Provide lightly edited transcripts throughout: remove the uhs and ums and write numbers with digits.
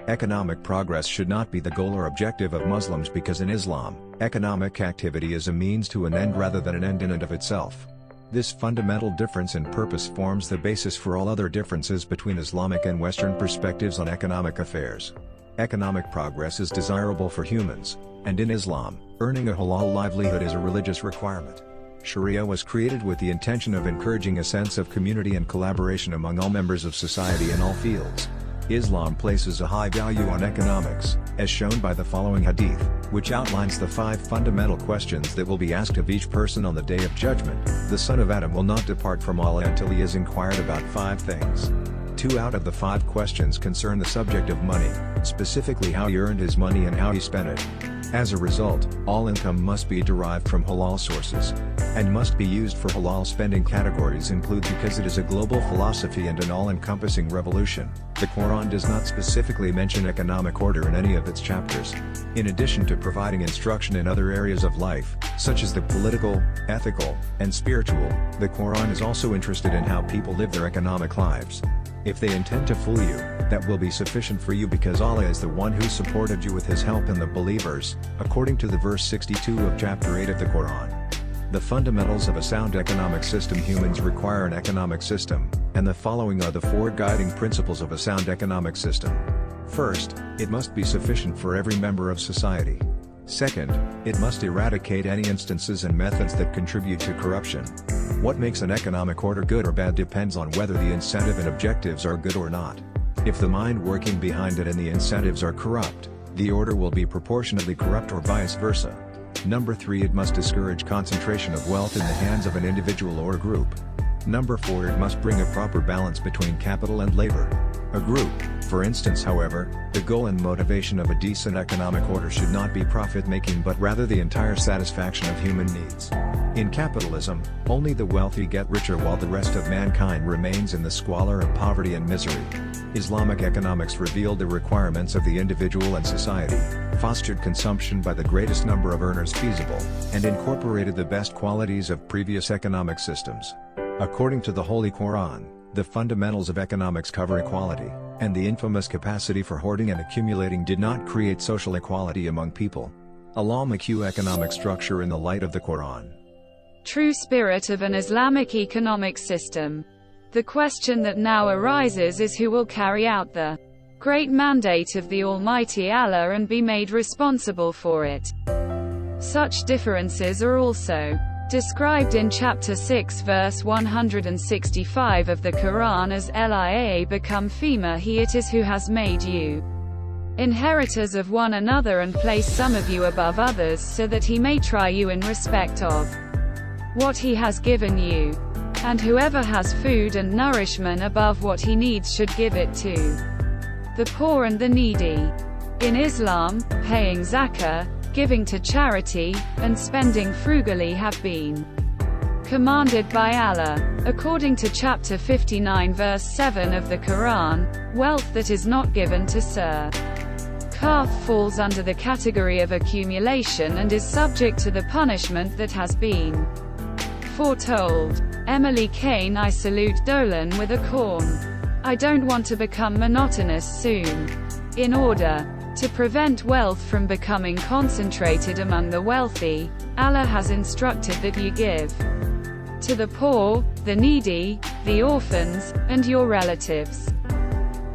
Economic progress should not be the goal or objective of Muslims because in Islam, economic activity is a means to an end rather than an end in and of itself. This fundamental difference in purpose forms the basis for all other differences between Islamic and Western perspectives on economic affairs. Economic progress is desirable for humans, and in Islam, earning a halal livelihood is a religious requirement. Sharia was created with the intention of encouraging a sense of community and collaboration among all members of society in all fields. Islam places a high value on economics, as shown by the following hadith, which outlines the 5 fundamental questions that will be asked of each person on the Day of Judgment. The son of Adam will not depart from Allah until he is inquired about 5 things. 2 out of the 5 questions concern the subject of money, specifically how he earned his money and how he spent it. As a result, all income must be derived from halal sources, and must be used for halal spending. Categories include because it is a global philosophy and an all-encompassing revolution. The Quran does not specifically mention economic order in any of its chapters. In addition to providing instruction in other areas of life, such as the political, ethical, and spiritual, the Quran is also interested in how people live their economic lives. If they intend to fool you, that will be sufficient for you because Allah is the one who supported you with His help in the believers, according to the verse 62 of chapter 8 of the Quran. The fundamentals of a sound economic system. Humans require an economic system, and the following are the 4 guiding principles of a sound economic system. First, it must be sufficient for every member of society. Second, it must eradicate any instances and methods that contribute to corruption. What makes an economic order good or bad depends on whether the incentive and objectives are good or not. If the mind working behind it and the incentives are corrupt, the order will be proportionately corrupt or vice versa. Number 3, it must discourage concentration of wealth in the hands of an individual or group. Number 4, it must bring a proper balance between capital and labor. A group, for instance. However, the goal and motivation of a decent economic order should not be profit-making but rather the entire satisfaction of human needs. In capitalism, only the wealthy get richer while the rest of mankind remains in the squalor of poverty and misery. Islamic economics revealed the requirements of the individual and society, fostered consumption by the greatest number of earners feasible, and incorporated the best qualities of previous economic systems. According to the Holy Quran, the fundamentals of economics cover equality, and the infamous capacity for hoarding and accumulating did not create social equality among people. Islamic economic structure in the light of the Quran. True spirit of an Islamic economic system. The question that now arises is who will carry out the great mandate of the Almighty Allah and be made responsible for it. Such differences are also described in chapter 6 verse 165 of the Quran as Lia become Fema he it is who has made you inheritors of one another and placed some of you above others so that he may try you in respect of what he has given you. And whoever has food and nourishment above what he needs should give it to the poor and the needy. In Islam, paying zakah, giving to charity, and spending frugally have been commanded by Allah. According to chapter 59 verse 7 of the Quran, wealth that is not given to Sir Kaf falls under the category of accumulation and is subject to the punishment that has been foretold. Emily Kane. I salute Dolan with a corn. I don't want to become monotonous soon. In order to prevent wealth from becoming concentrated among the wealthy, Allah has instructed that you give to the poor, the needy, the orphans, and your relatives.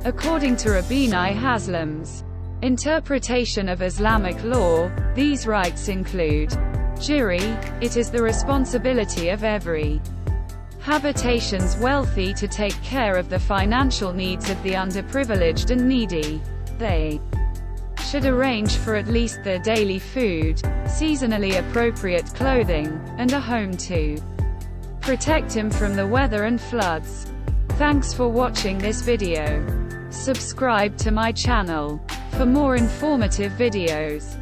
According to Rabbi Haslam's interpretation of Islamic law, these rights include Jiri, it is the responsibility of every habitation's wealthy to take care of the financial needs of the underprivileged and needy. They should arrange for at least their daily food, seasonally appropriate clothing, and a home to protect him from the weather and floods. Thanks for watching this video. Subscribe to my channel for more informative videos.